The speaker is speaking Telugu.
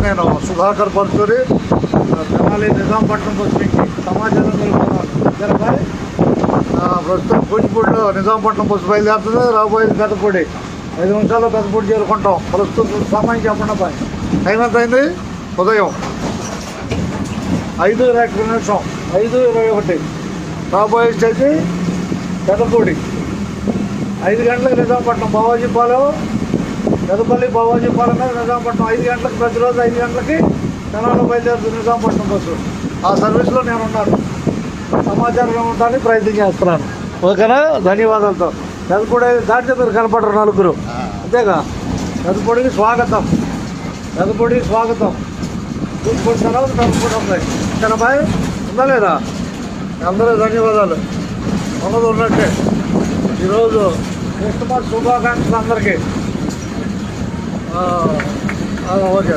నేను సుధాకర్ పర్చూరి తెనాలి నిజాంపట్నం బస్సు సమాచారం తెలుపుతున్నాను. ప్రస్తుతం కూచిపూడిలో నిజాంపట్నం బస్సు బయలుదేరుతుంది. రాబోయేది పెద్దపూడి. 5 నిమిషాల్లో పెద్దపూడి చేరుకుంటాం. ప్రస్తుతం సమయం చెప్పండి పై టైం ఎంత అయింది? ఉదయం 5:21, 5:21. రాబోయే స్టేజ్ పెద్దపూడి. 5 గంటలకు నిజాంపట్నం బావాజీపాలెం, పెద్దపల్లి బావాజీపాలెం మీద నిజాంపట్నం 5 గంటలకు, ప్రతిరోజు 5 గంటలకి తెనాలిలో బయలుదేరుతుంది నిజాంపట్నం బస్సు. ఆ సర్వీస్లో నేను ఉన్నాను. సమాచారం ఇవ్వడానికి ప్రయత్నం చేస్తున్నాను. ఓకేనా? ధన్యవాదాలతో. పెద్దపూడి దాటితే మీరు కనపడరు నలుగురు, అంతేగా. పెద్దపూడికి స్వాగతం, పెద్దపూడికి స్వాగతం. కూచిపూడి తర్వాత పెద్దపూడి ఉంది. బాయ్ ఉందా లేదా? అందరూ ధన్యవాదాలు. ఉన్నట్టే ఈరోజు క్రిస్మస్ శుభాకాంక్షలు అందరికీ. ఓకే.